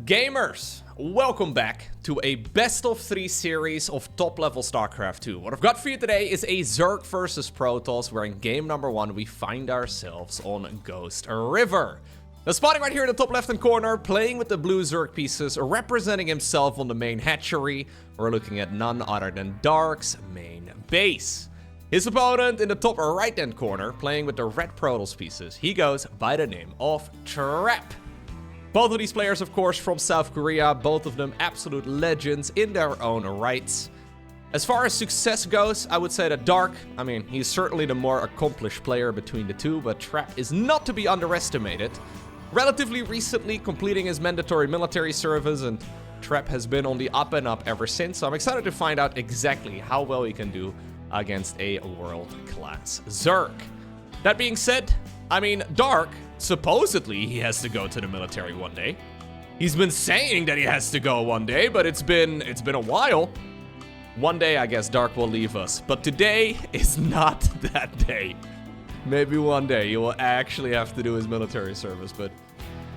Gamers, welcome back to a best of 3 series of top level StarCraft 2. What I've got for you today is a Zerg versus Protoss, where in game number 1 we find ourselves on Ghost River. Now, spotting right here in the top left hand corner, playing with the blue Zerg pieces, representing himself on the main hatchery, we're looking at none other than Dark's main base. His opponent in the top right hand corner, playing with the red Protoss pieces, he goes by the name of Trap. Both of these players, of course, from South Korea, both of them absolute legends in their own rights. As far as success goes, I would say that Dark, he's certainly the more accomplished player between the two, but Trap is not to be underestimated. Relatively recently completing his mandatory military service, and Trap has been on the up and up ever since, so I'm excited to find out exactly how well he can do against a world-class Zerg. That being said, Dark, supposedly he has to go to the military one day. He's been saying that he has to go one day, but it's been a while. One day, I guess, Dark will leave us, but today is not that day. Maybe one day he will actually have to do his military service, but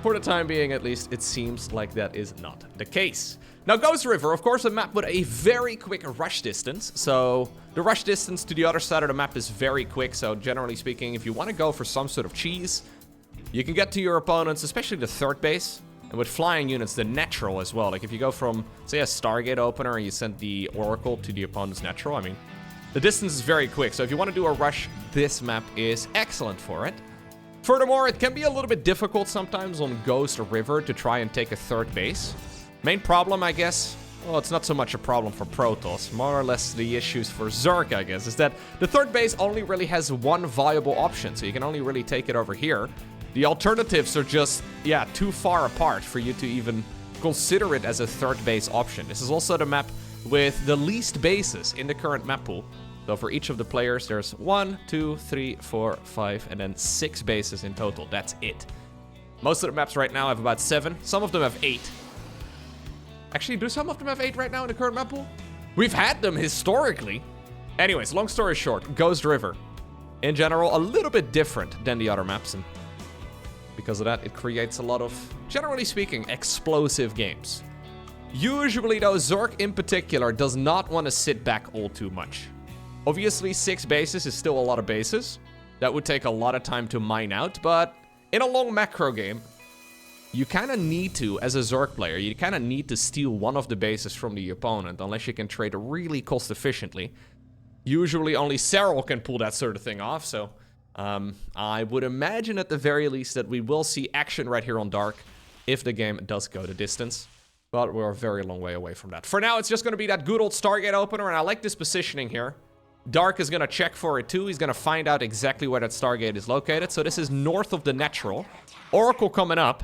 for the time being, at least, it seems like that is not the case. Now, Ghost River, of course, a map with a very quick rush distance. So the rush distance to the other side of the map is very quick. So generally speaking, if you want to go for some sort of cheese, you can get to your opponents, especially the third base. And with flying units, the natural as well. Like if you go from, say, a Stargate opener and you send the Oracle to the opponent's natural, the distance is very quick. So if you want to do a rush, this map is excellent for it. Furthermore, it can be a little bit difficult sometimes on Ghost River to try and take a third base. Main problem, I guess, well, it's not so much a problem for Protoss, more or less the issues for Zerg, I guess, is that the third base only really has one viable option, so you can only really take it over here. The alternatives are just, too far apart for you to even consider it as a third base option. This is also the map with the least bases in the current map pool. So for each of the players, there's 1, 2, 3, 4, 5, and then 6 bases in total. That's it. Most of the maps right now have about 7. Some of them have 8. Actually, do some of them have 8 right now in the current map pool? We've had them historically. Anyways, long story short, Ghost River, in general, a little bit different than the other maps. And because of that, it creates a lot of, generally speaking, explosive games. Usually, though, Zerg in particular does not want to sit back all too much. Obviously, 6 bases is still a lot of bases. That would take a lot of time to mine out, but in a long macro game, you kind of need to, as a Zerg player, you kind of need to steal one of the bases from the opponent, unless you can trade really cost efficiently. Usually only Serral can pull that sort of thing off, so I would imagine at the very least that we will see action right here on Dark if the game does go the distance. But we're a very long way away from that. For now, it's just going to be that good old Stargate opener, and I like this positioning here. Dark is going to check for it too. He's going to find out exactly where that Stargate is located. So this is north of the natural. Oracle coming up.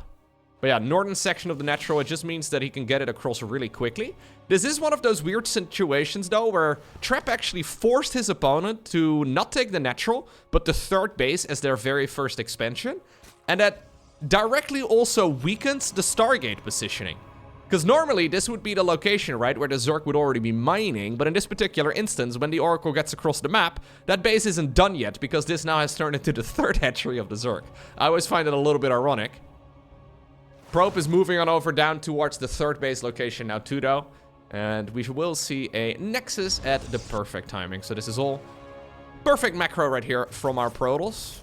But yeah, northern section of the natural, it just means that he can get it across really quickly. This is one of those weird situations, though, where Trap actually forced his opponent to not take the natural, but the third base as their very first expansion. And that directly also weakens the Stargate positioning. Because normally, this would be the location, right, where the Zerg would already be mining. But in this particular instance, when the Oracle gets across the map, that base isn't done yet, because this now has turned into the third hatchery of the Zerg. I always find it a little bit ironic. Probe is moving on over down towards the third base location now too, though. And we will see a Nexus at the perfect timing. So this is all perfect macro right here from our Protoss.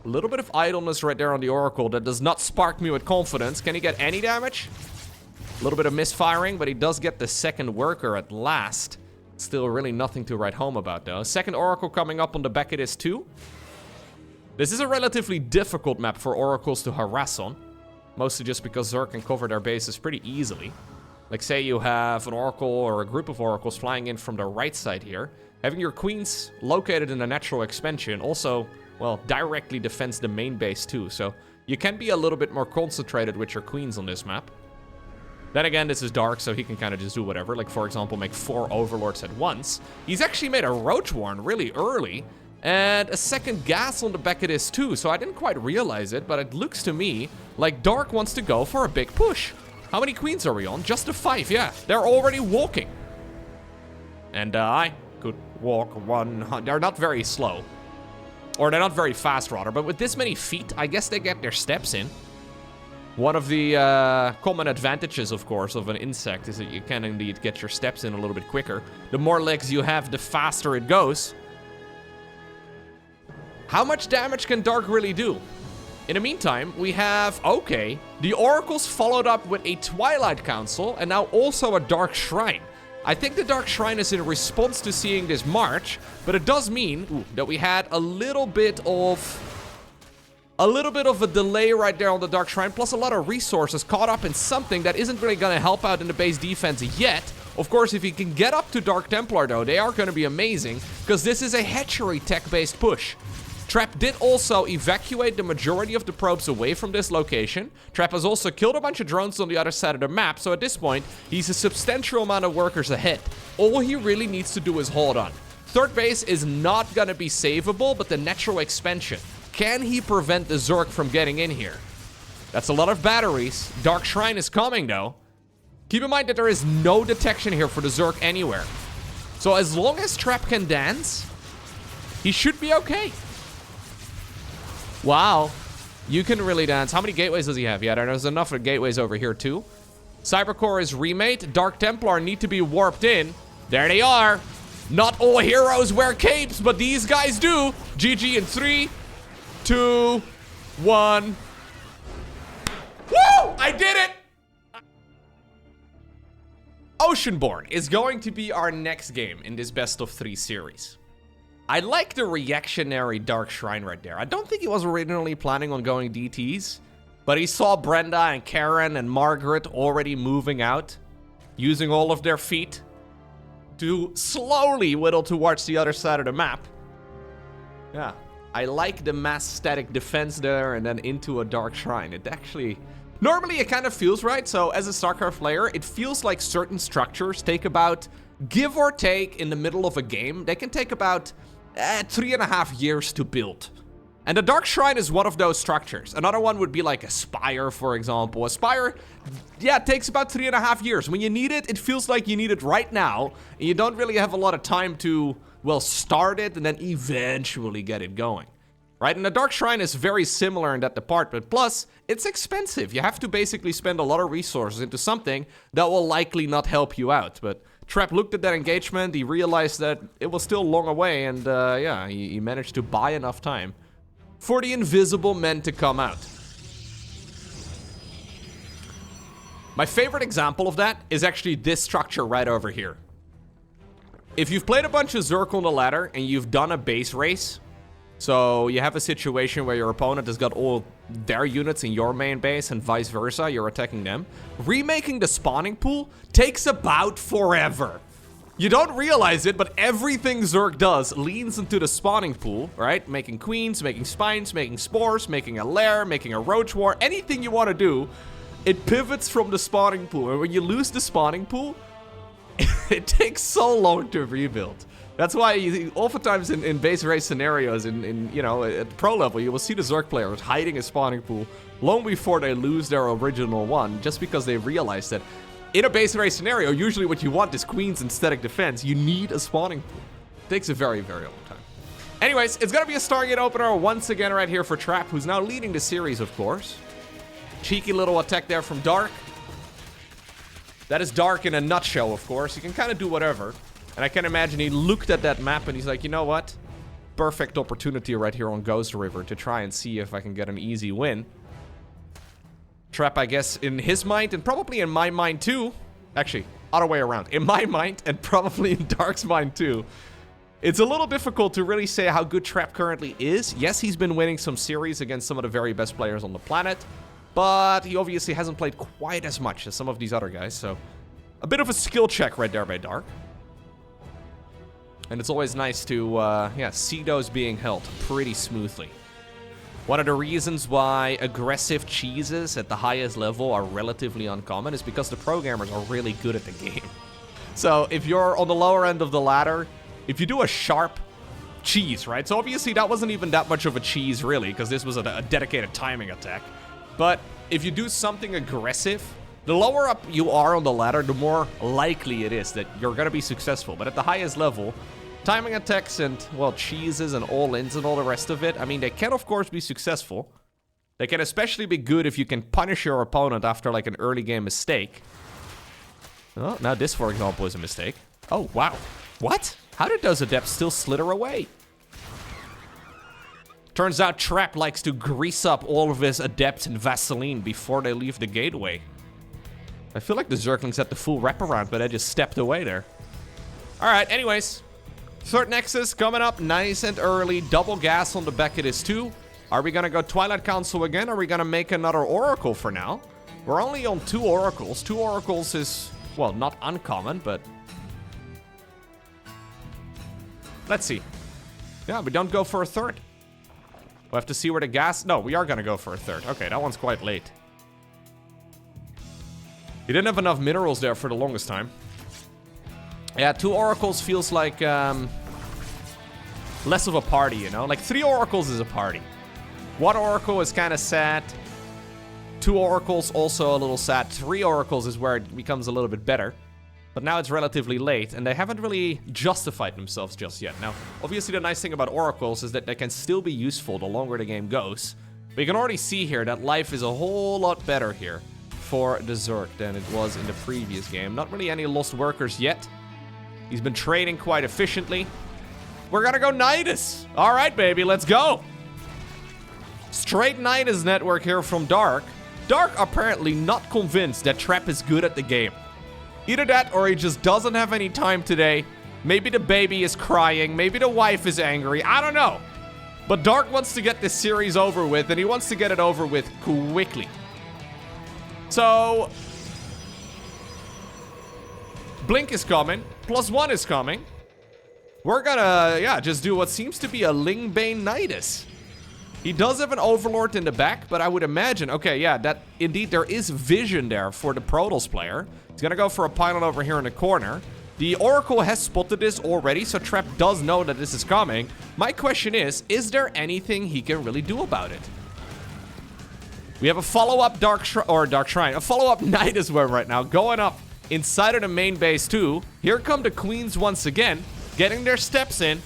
A little bit of idleness right there on the Oracle. That does not spark me with confidence. Can he get any damage? A little bit of misfiring, but he does get the second worker at last. Still really nothing to write home about, though. Second Oracle coming up on the back of this too. This is a relatively difficult map for Oracles to harass on. Mostly just because Zerg can cover their bases pretty easily. Like, say you have an Oracle or a group of Oracles flying in from the right side here. Having your queens located in the natural expansion also, well, directly defends the main base too. So you can be a little bit more concentrated with your queens on this map. Then again, this is Dark, so he can kind of just do whatever. Like, for example, make 4 Overlords at once. He's actually made a Roach Warren really early. And a second gas on the back of this too, so I didn't quite realize it, but it looks to me like Dark wants to go for a big push. How many queens are we on? Just the 5, yeah. They're already walking. And I could walk 100. They're not very slow. Or they're not very fast, rather. But with this many feet, I guess they get their steps in. One of the common advantages, of course, of an insect is that you can indeed get your steps in a little bit quicker. The more legs you have, the faster it goes. How much damage can Dark really do? In the meantime, we have, okay, the Oracles followed up with a Twilight Council and now also a Dark Shrine. I think the Dark Shrine is in response to seeing this march, but it does mean that we had a little bit of a delay right there on the Dark Shrine, plus a lot of resources caught up in something that isn't really going to help out in the base defense yet. Of course, if you can get up to Dark Templar, though, they are going to be amazing, because this is a hatchery tech-based push. Trap did also evacuate the majority of the probes away from this location. Trap has also killed a bunch of drones on the other side of the map, so at this point, he's a substantial amount of workers ahead. All he really needs to do is hold on. Third base is not going to be savable, but the natural expansion. Can he prevent the Zerg from getting in here? That's a lot of batteries. Dark Shrine is coming, though. Keep in mind that there is no detection here for the Zerg anywhere. So as long as Trap can dance, he should be okay. Wow. You can really dance. How many gateways does he have? Yeah, there's enough of gateways over here, too. Cybercore is remade. Dark Templar need to be warped in. There they are. Not all heroes wear capes, but these guys do. GG in 3, 2, 1. Woo! I did it! Oceanborn is going to be our next game in this best of 3 series. I like the reactionary Dark Shrine right there. I don't think he was originally planning on going DTs, but he saw Brenda and Karen and Margaret already moving out, using all of their feet to slowly whittle towards the other side of the map. Yeah, I like the mass static defense there and then into a Dark Shrine. It actually... Normally it kind of feels right, so as a StarCraft player, it feels like certain structures take about, give or take, in the middle of a game, they can take about 3.5 years to build. And the Dark Shrine is one of those structures. Another one would be like a Spire, for example. A Spire, yeah, it takes about 3.5 years. When you need it, it feels like you need it right now, and you don't really have a lot of time to, well, start it and then eventually get it going. Right? And the Dark Shrine is very similar in that department. Plus, it's expensive. You have to basically spend a lot of resources into something that will likely not help you out. But Trap looked at that engagement, he realized that it was still long away, and yeah, he managed to buy enough time for the invisible men to come out. My favorite example of that is actually this structure right over here. If you've played a bunch of Zerg on the ladder and you've done a base race, so you have a situation where your opponent has got all their units in your main base and vice versa, you're attacking them. Remaking the spawning pool takes about forever. You don't realize it, but everything Zerg does leans into the spawning pool, right? Making queens, making spines, making spores, making a lair, making a roach war, anything you want to do, it pivots from the spawning pool. And when you lose the spawning pool, it takes so long to rebuild. That's why you, oftentimes in base race scenarios, you know, at pro level, you will see the Zerg players hiding a spawning pool long before they lose their original one, just because they realize that in a base race scenario, usually what you want is queens and static defense. You need a spawning pool. It takes a very, very long time. Anyways, it's gonna be a Stargate opener once again right here for Trap, who's now leading the series, of course. Cheeky little attack there from Dark. That is Dark in a nutshell, of course. You can kind of do whatever. And I can imagine he looked at that map and he's like, you know what? Perfect opportunity right here on Ghost River to try and see if I can get an easy win. Trap, I guess, in his mind and probably in my mind too. Actually, other way around. In my mind and probably in Dark's mind too. It's a little difficult to really say how good Trap currently is. Yes, he's been winning some series against some of the very best players on the planet. But he obviously hasn't played quite as much as some of these other guys. So, a bit of a skill check right there by Dark. And it's always nice to, yeah, see those being held pretty smoothly. One of the reasons why aggressive cheeses at the highest level are relatively uncommon is because the programmers are really good at the game. So if you're on the lower end of the ladder, if you do a sharp cheese, right? So obviously that wasn't even that much of a cheese, really, because this was a dedicated timing attack. But if you do something aggressive, the lower up you are on the ladder, the more likely it is that you're going to be successful. But at the highest level, timing attacks and, well, cheeses and all-ins and all the rest of it, I mean, they can, of course, be successful. They can especially be good if you can punish your opponent after like an early game mistake. Oh, now this, for example, is a mistake. Oh, wow. What? How did those adepts still slither away? Turns out Trap likes to grease up all of his adepts in Vaseline before they leave the gateway. I feel like the Zerglings had the full wraparound, but I just stepped away there. Alright, anyways. Third Nexus coming up nice and early. Double gas on the back of this too. Are we gonna go Twilight Council again? Or are we gonna make another Oracle for now? We're only on 2 Oracles. 2 Oracles is, well, not uncommon, but... let's see. Yeah, we don't go for a third. We'll have to see where the gas... no, we are gonna go for a third. Okay, that one's quite late. He didn't have enough minerals there for the longest time. Yeah, 2 Oracles feels like less of a party, you know? Like 3 Oracles is a party. 1 Oracle is kind of sad. 2 Oracles also a little sad. 3 Oracles is where it becomes a little bit better. But now it's relatively late, and they haven't really justified themselves just yet. Now, obviously the nice thing about Oracles is that they can still be useful the longer the game goes. But you can already see here that life is a whole lot better here for the Zerg than it was in the previous game. Not really any lost workers yet. He's been trading quite efficiently. We're gonna go Nydus. All right, baby, let's go. Straight Nydus network here from Dark. Dark apparently not convinced that Trap is good at the game. Either that or he just doesn't have any time today. Maybe the baby is crying. Maybe the wife is angry. I don't know. But Dark wants to get this series over with, and he wants to get it over with quickly. So... Blink is coming. +1 is coming. We're gonna, yeah, just do what seems to be a Lingbane Nydus. He does have an Overlord in the back, but I would imagine... okay, yeah, that indeed there is vision there for the Protoss player. He's gonna go for a pylon over here in the corner. The Oracle has spotted this already, so Trap does know that this is coming. My question is there anything he can really do about it? We have a follow-up Dark Shrine, a follow-up Nydus Worm right now, going up inside of the main base too. Here come the Queens once again, getting their steps in.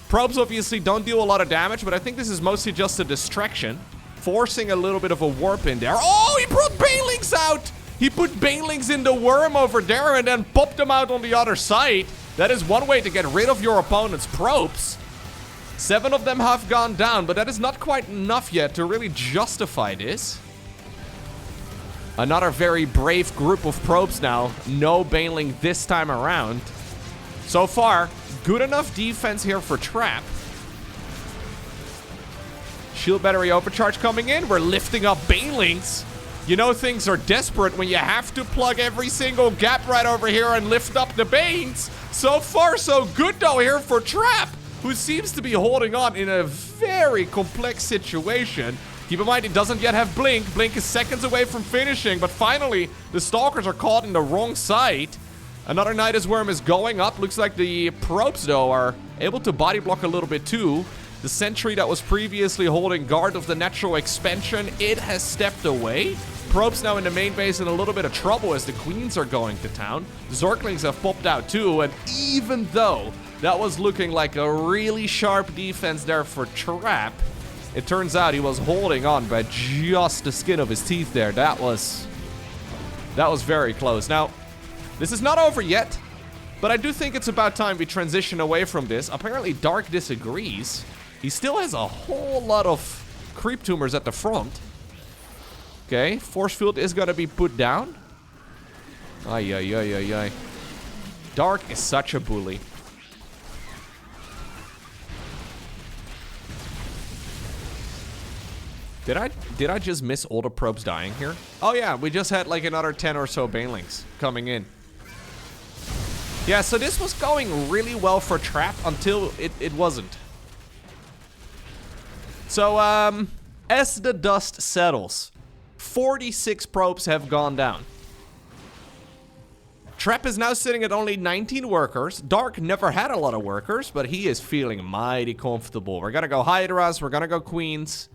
Probes obviously don't deal a lot of damage, but I think this is mostly just a distraction, forcing a little bit of a warp in there. Oh, he brought Banelings out! He put Banelings in the worm over there and then popped them out on the other side. That is one way to get rid of your opponent's probes. 7 of them have gone down, but that is not quite enough yet to really justify this. Another very brave group of probes now. No Baneling this time around. So far, good enough defense here for Trap. Shield battery overcharge coming in. We're lifting up Banelings. You know things are desperate when you have to plug every single gap right over here and lift up the Banes. So far, so good though here for Trap, who seems to be holding on in a very complex situation. Keep in mind, it doesn't yet have Blink. Blink is seconds away from finishing, but finally, the Stalkers are caught in the wrong side. Another Nydus Worm is going up. Looks like the probes, though, are able to body block a little bit, too. The sentry that was previously holding guard of the natural expansion, it has stepped away. Probes now in the main base in a little bit of trouble as the Queens are going to town. Zerglings have popped out, too, and even though that was looking like a really sharp defense there for Trap, it turns out he was holding on by just the skin of his teeth there. That was very close. Now, this is not over yet, but I do think it's about time we transition away from this. Apparently, Dark disagrees. He still has a whole lot of creep tumors at the front. Okay, force field is gonna be put down. Ay, ay, ay, ay, ay. Dark is such a bully. Did I just miss all the probes dying here? Oh yeah, we just had like another 10 or so Banelings coming in. Yeah, so this was going really well for Trap until it wasn't. So, as the dust settles, 46 probes have gone down. Trap is now sitting at only 19 workers. Dark never had a lot of workers, but he is feeling mighty comfortable. We're gonna go Hydras, we're gonna go Queens.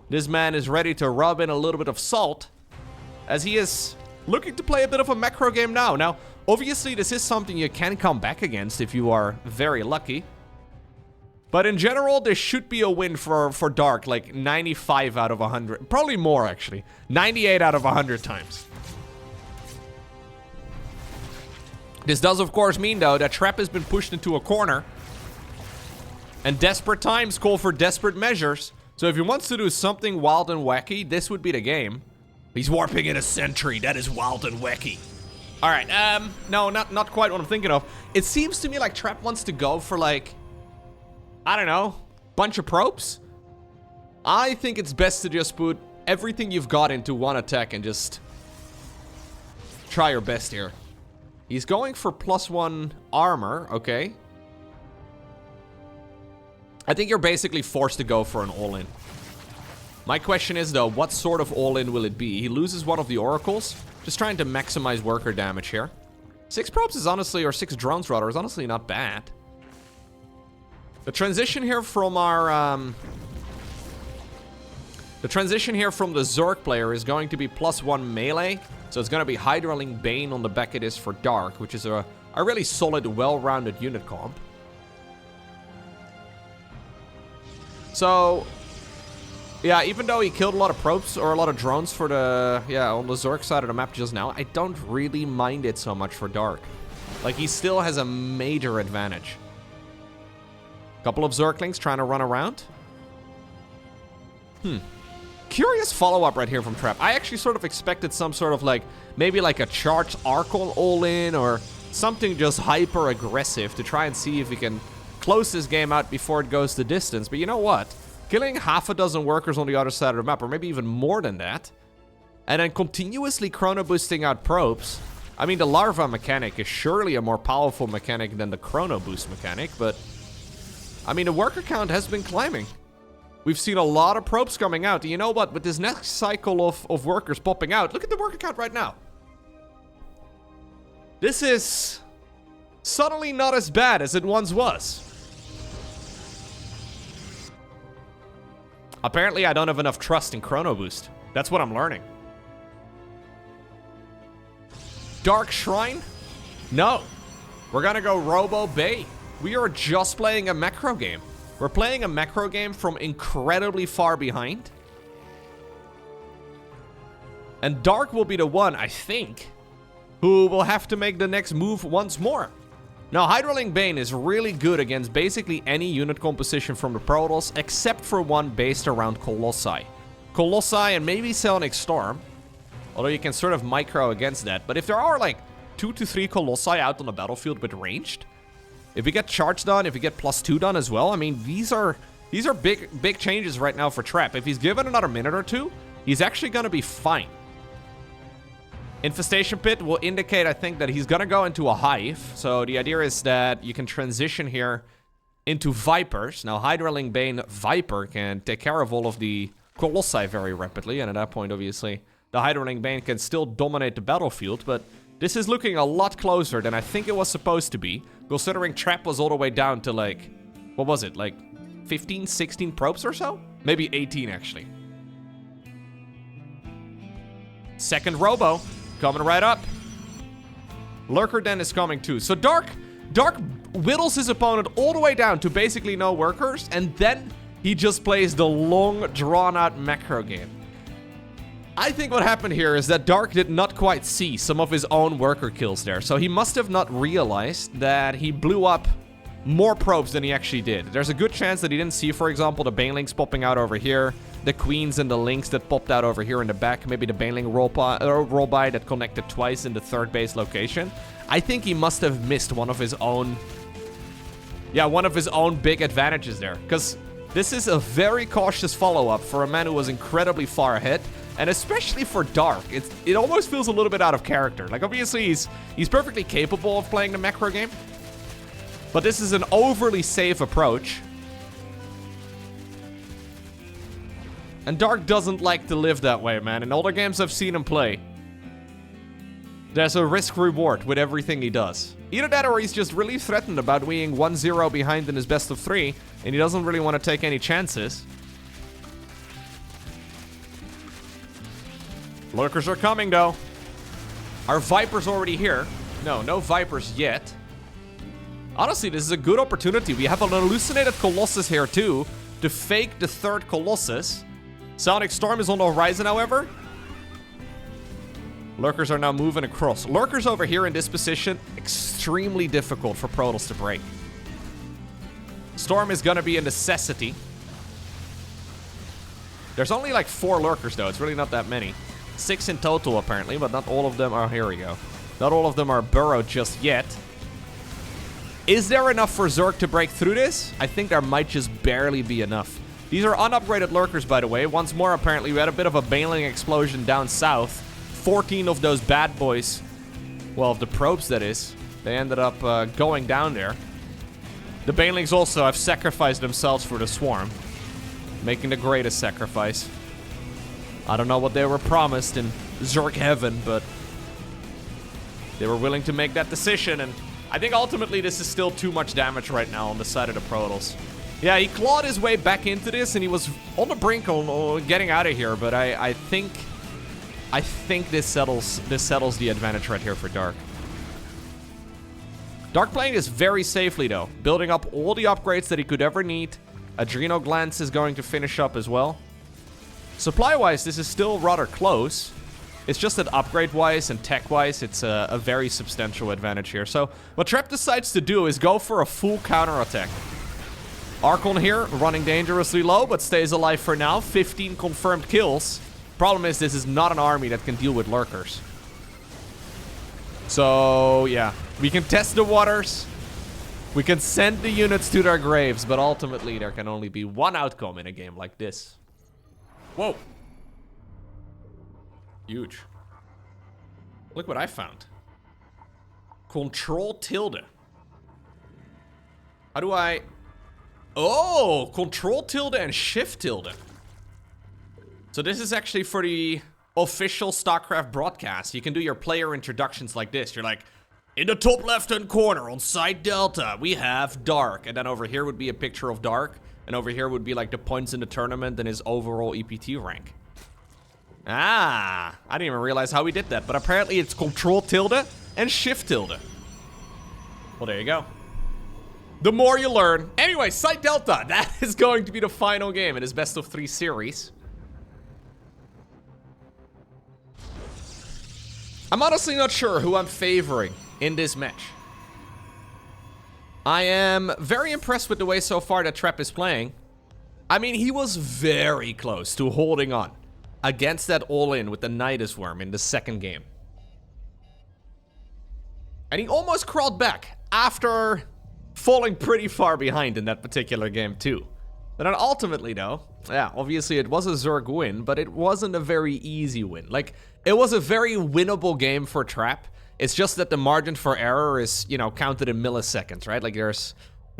This man is ready to rub in a little bit of salt, as he is looking to play a bit of a macro game now. Now, obviously, this is something you can come back against if you are very lucky. But in general, this should be a win for Dark, like 95 out of 100. Probably more, actually. 98 out of 100 times. This does, of course, mean, though, that Trap has been pushed into a corner. And desperate times call for desperate measures. So if he wants to do something wild and wacky, this would be the game. He's warping in a sentry. That is wild and wacky. All right, no, not quite what I'm thinking of. It seems to me like Trap wants to go for, like, I don't know, bunch of probes. I think it's best to just put everything you've got into one attack and just try your best here. He's going for +1 armor, okay. I think you're basically forced to go for an all-in. My question is, though, what sort of all-in will it be? He loses one of the oracles. Just trying to maximize worker damage here. 6 probes is honestly, or 6 drones rather, is honestly not bad. The transition here from our, the transition here from the Zerg player is going to be +1 melee. So it's going to be Hydraling Bane on the back of this for Dark, which is a really solid, well-rounded unit comp. So, yeah, even though he killed a lot of probes or a lot of drones for the, on the Zerg side of the map just now, I don't really mind it so much for Dark. Like, he still has a major advantage. Couple of Zerglings trying to run around. Curious follow-up right here from Trap. I actually sort of expected some sort of, like, maybe like a charged Archon all-in or something just hyper-aggressive to try and see if we can close this game out before it goes the distance. But you know what? Killing half a dozen workers on the other side of the map, or maybe even more than that, and then continuously chrono boosting out probes. I mean, the larva mechanic is surely a more powerful mechanic than the chrono boost mechanic, but I mean, the worker count has been climbing. We've seen a lot of probes coming out. And you know what? With this next cycle of workers popping out, look at the worker count right now. This is suddenly not as bad as it once was. Apparently, I don't have enough trust in Chrono Boost. That's what I'm learning. Dark Shrine? No. We're gonna go Robo Bay. We are just playing a macro game. We're playing a macro game from incredibly far behind. And Dark will be the one, I think, who will have to make the next move once more. Now, Hydraling Bane is really good against basically any unit composition from the Protoss, except for one based around Colossi. Colossi and maybe Psionic Storm, although you can sort of micro against that. But if there are like 2 to 3 Colossi out on the battlefield with ranged, if we get charge done, if we get +2 done as well, I mean, these are big changes right now for Trap. If he's given another minute or two, he's actually going to be fine. Infestation Pit will indicate, I think, that he's going to go into a hive. So the idea is that you can transition here into Vipers. Now, Hydraling Bane Viper can take care of all of the Colossi very rapidly. And at that point, obviously, the Hydraling Bane can still dominate the battlefield. But this is looking a lot closer than I think it was supposed to be. Considering Trap was all the way down to, like, what was it? Like 15, 16 probes or so? Maybe 18, actually. Second Robo. Coming right up. Lurker Den is coming too. So Dark whittles his opponent all the way down to basically no workers, and then he just plays the long, drawn-out macro game. I think what happened here is that Dark did not quite see some of his own worker kills there, so he must have not realized that he blew up more probes than he actually did. There's a good chance that he didn't see, for example, the Banelings popping out over here, the Queens and the Lynx that popped out over here in the back, maybe the Baneling roll-by that connected twice in the third base location. I think he must have missed one of his own big advantages there, because this is a very cautious follow-up for a man who was incredibly far ahead, and especially for Dark, it almost feels a little bit out of character. Like, obviously, he's perfectly capable of playing the macro game, but this is an overly safe approach. And Dark doesn't like to live that way, man. In all the games I've seen him play, there's a risk-reward with everything he does. Either that or he's just really threatened about being 1-0 behind in his best of 3, and he doesn't really want to take any chances. Lurkers are coming, though. Our Viper's already here. No Vipers yet. Honestly, this is a good opportunity. We have an hallucinated Colossus here too, to fake the third Colossus. Sonic Storm is on the horizon, however. Lurkers are now moving across. Lurkers over here in this position, extremely difficult for Protoss to break. Storm is gonna be a necessity. There's only like 4 Lurkers though, it's really not that many. 6 in total apparently, but not all of them are, here we go. Not all of them are burrowed just yet. Is there enough for Zerg to break through this? I think there might just barely be enough. These are unupgraded Lurkers, by the way. Once more, apparently, we had a bit of a baneling explosion down south. 14 of those bad boys, well, of the probes, that is, they ended up going down there. The banelings also have sacrificed themselves for the swarm, making the greatest sacrifice. I don't know what they were promised in Zerg heaven, but they were willing to make that decision, and I think ultimately this is still too much damage right now on the side of the Protoss. Yeah, he clawed his way back into this, and he was on the brink of getting out of here, but I think this settles the advantage right here for Dark. Dark playing this very safely, though, building up all the upgrades that he could ever need. Adreno Glance is going to finish up as well. Supply-wise, this is still rather close. It's just that upgrade-wise and tech-wise, it's a very substantial advantage here. So what Trap decides to do is go for a full counter-attack. Archon here, running dangerously low, but stays alive for now. 15 confirmed kills. Problem is, this is not an army that can deal with Lurkers. So, yeah. We can test the waters. We can send the units to their graves, but ultimately there can only be one outcome in a game like this. Whoa. Huge. Look what I found. Control tilde. How do I... Oh, control tilde and shift tilde. So this is actually for the official StarCraft broadcast. You can do your player introductions like this. You're like, in the top left-hand corner on side Delta, we have Dark. And then over here would be a picture of Dark. And over here would be like the points in the tournament and his overall EPT rank. Ah, I didn't even realize how we did that. But apparently it's control tilde and shift tilde. Well, there you go. The more you learn. Anyway, side Delta, that is going to be the final game in this best of 3 series. I'm honestly not sure who I'm favoring in this match. I am very impressed with the way so far that Trap is playing. I mean, he was very close to holding on against that all-in with the Nydus worm in the second game. And he almost crawled back after falling pretty far behind in that particular game too. But then ultimately though, yeah, obviously it was a Zerg win, but it wasn't a very easy win. Like, it was a very winnable game for Trap. It's just that the margin for error is, you know, counted in milliseconds, right? Like, there's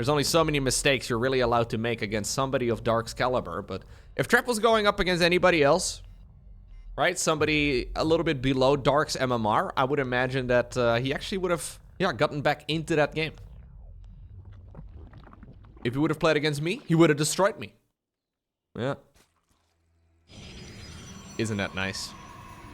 only so many mistakes you're really allowed to make against somebody of Dark's caliber. But if Trap was going up against anybody else, right, somebody a little bit below Dark's MMR, I would imagine that he actually would have, yeah, gotten back into that game. If he would have played against me, he would have destroyed me. Yeah. Isn't that nice?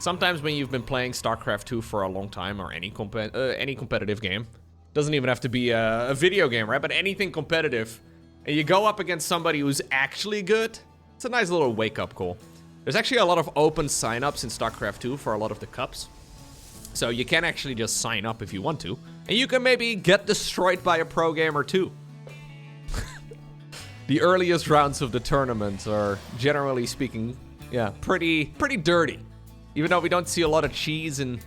Sometimes when you've been playing StarCraft 2 for a long time, or any competitive game, doesn't even have to be a video game, right? But anything competitive, and you go up against somebody who's actually good, it's a nice little wake-up call. There's actually a lot of open sign-ups in StarCraft 2 for a lot of the cups. So you can actually just sign up if you want to. And you can maybe get destroyed by a pro gamer too. The earliest rounds of the tournament are, generally speaking, yeah, pretty dirty. Even though we don't see a lot of cheese in,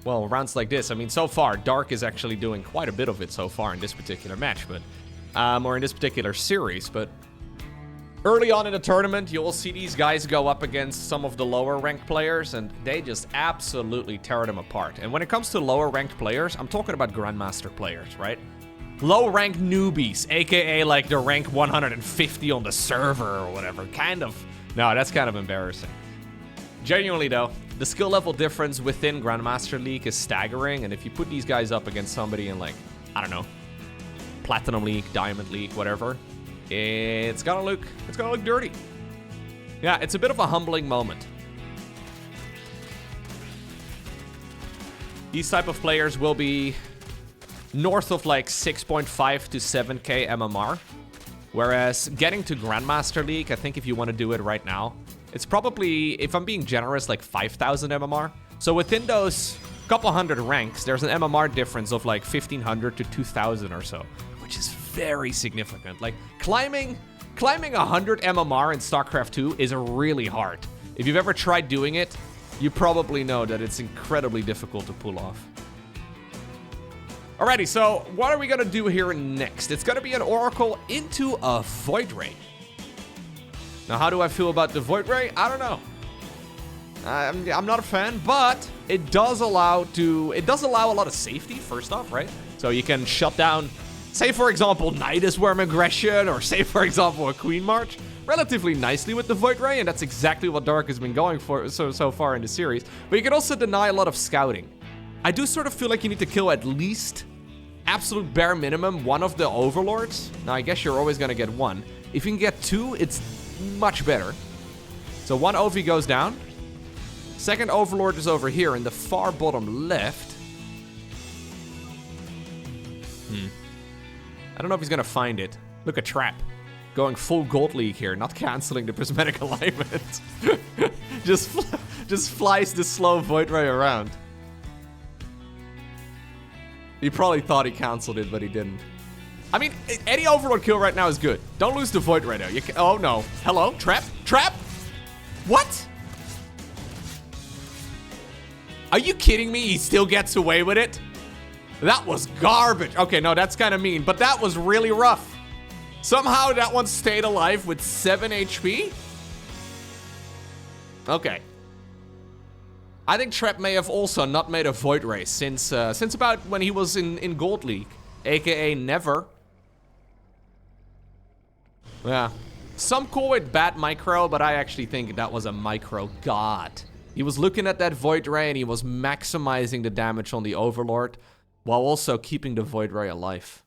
well, rounds like this. I mean, so far, Dark is actually doing quite a bit of it so far in this particular match, but, or in this particular series, but early on in the tournament, you'll see these guys go up against some of the lower ranked players, and they just absolutely tear them apart. And when it comes to lower ranked players, I'm talking about Grandmaster players, right? Low-ranked newbies, aka like the rank 150 on the server or whatever. Kind of. No, that's kind of embarrassing. Genuinely though, the skill level difference within Grandmaster League is staggering, and if you put these guys up against somebody in like, I don't know, Platinum League, Diamond League, whatever, it's gonna look dirty. Yeah, it's a bit of a humbling moment. These type of players will be north of like 6.5 to 7k MMR. Whereas getting to Grandmaster League, I think if you want to do it right now, it's probably, if I'm being generous, like 5,000 MMR. So within those couple hundred ranks, there's an MMR difference of like 1,500 to 2,000 or so, which is very significant. Like climbing 100 MMR in StarCraft 2 is really hard. If you've ever tried doing it, you probably know that it's incredibly difficult to pull off. Alrighty, so what are we gonna do here next? It's gonna be an Oracle into a Void Ray. Now, how do I feel about the Void Ray? I don't know. I'm not a fan, but it does allow a lot of safety, first off, right? So you can shut down, say for example, Nydus Worm Aggression, or say for example, a Queen March, relatively nicely with the Void Ray, and that's exactly what Dark has been going for so far in the series. But you can also deny a lot of scouting. I do sort of feel like you need to kill at least, absolute bare minimum, one of the Overlords. Now, I guess you're always gonna get one. If you can get two, it's much better. So one OV goes down. Second Overlord is over here in the far bottom left. I don't know if he's gonna find it. Look, a trap. Going full Gold League here, not canceling the prismatic alignment. just flies the slow Void Ray around. He probably thought he canceled it, but he didn't. I mean, any Overlord kill right now is good. Don't lose the Void Ray though. You can, oh no. Hello? Trap? Trap? What? Are you kidding me? He still gets away with it? That was garbage. Okay, no, that's kind of mean, but that was really rough. Somehow that one stayed alive with 7 HP? Okay. I think Trap may have also not made a Void Ray since about when he was in Gold League, aka never. Yeah. Some call it bad micro, but I actually think that was a micro god. He was looking at that Void Ray and he was maximizing the damage on the Overlord while also keeping the Void Ray alive.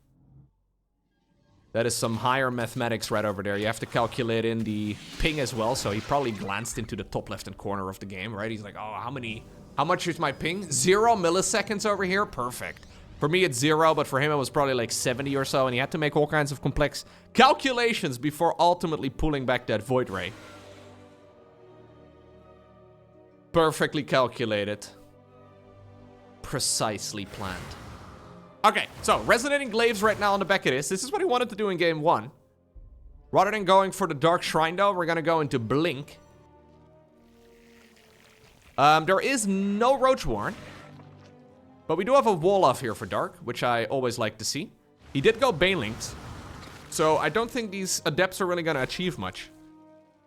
That is some higher mathematics right over there. You have to calculate in the ping as well, so he probably glanced into the top left-hand corner of the game, right? He's like, oh, how much is my ping? 0 milliseconds over here? Perfect. For me, it's 0, but for him, it was probably like 70 or so, and he had to make all kinds of complex calculations before ultimately pulling back that Void Ray. Perfectly calculated. Precisely planned. Okay, so Resonating Glaives right now on the back of this. This is what he wanted to do in game 1. Rather than going for the Dark Shrine, though, we're gonna go into Blink. There is no Roach Warren. But we do have a wall off here for Dark, which I always like to see. He did go Banelings. So I don't think these Adepts are really gonna achieve much.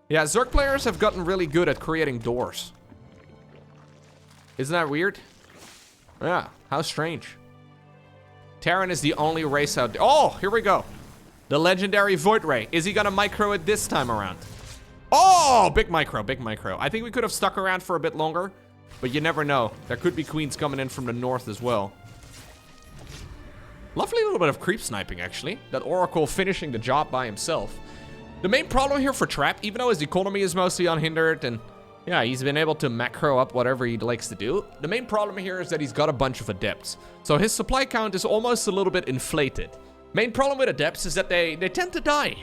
Yeah, Zerg players have gotten really good at creating doors. Isn't that weird? Yeah, how strange. Terran is the only race out there. Oh, here we go. The legendary Void Ray. Is he gonna micro it this time around? Oh, big micro, big micro. I think we could have stuck around for a bit longer, but you never know. There could be queens coming in from the north as well. Lovely little bit of creep sniping, actually. That Oracle finishing the job by himself. The main problem here for Trap, even though his economy is mostly unhindered and yeah, he's been able to macro up whatever he likes to do. The main problem here is that he's got a bunch of Adepts. So his supply count is almost a little bit inflated. Main problem with Adepts is that they tend to die.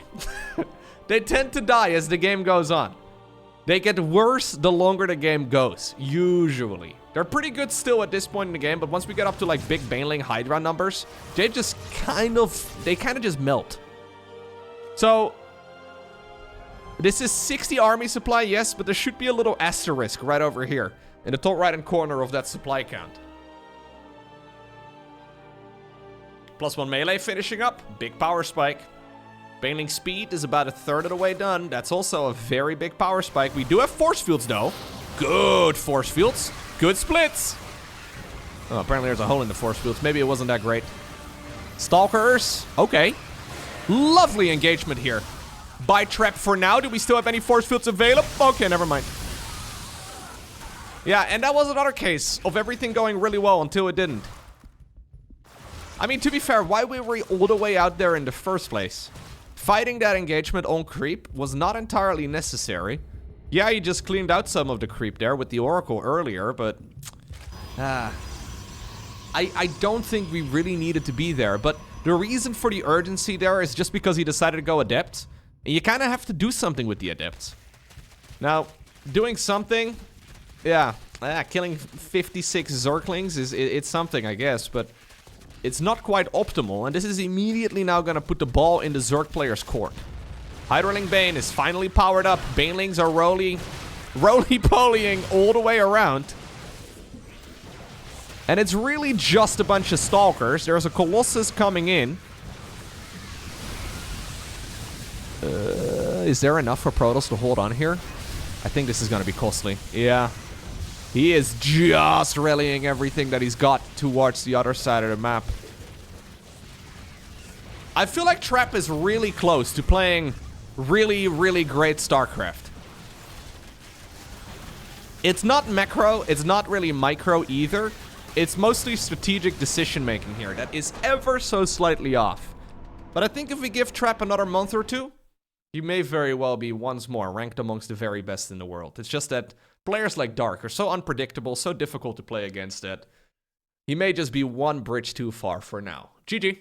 They tend to die as the game goes on. They get worse the longer the game goes, usually. They're pretty good still at this point in the game, but once we get up to like big Baneling Hydra numbers, they kind of just melt. So this is 60 army supply, yes, but there should be a little asterisk right over here in the top right-hand corner of that supply count. +1 melee finishing up. Big power spike. Baneling speed is about 1/3 of the way done. That's also a very big power spike. We do have force fields, though. Good force fields. Good splits. Oh, apparently there's a hole in the force fields. Maybe it wasn't that great. Stalkers. Okay. Lovely engagement here. By Trap for now. Do we still have any force fields available? Okay, never mind. Yeah, and that was another case of everything going really well until it didn't. I mean, to be fair, why were we all the way out there in the first place? Fighting that engagement on creep was not entirely necessary. Yeah, he just cleaned out some of the creep there with the Oracle earlier, but I don't think we really needed to be there, but the reason for the urgency there is just because he decided to go Adept. And you kind of have to do something with the Adept. Now, doing something, yeah, killing 56 Zerglings it's something, I guess, but it's not quite optimal, and this is immediately now gonna put the ball in the Zerg player's court. Hydroling Bane is finally powered up. Banelings are roly-polying all the way around. And it's really just a bunch of Stalkers. There's a Colossus coming in. Is there enough for Protoss to hold on here? I think this is gonna be costly. Yeah. He is just rallying everything that he's got towards the other side of the map. I feel like Trap is really close to playing really, really great StarCraft. It's not macro, it's not really micro either. It's mostly strategic decision making here that is ever so slightly off. But I think if we give Trap another month or two, he may very well be once more ranked amongst the very best in the world. It's just that players like Dark are so unpredictable, so difficult to play against that he may just be one bridge too far for now. GG.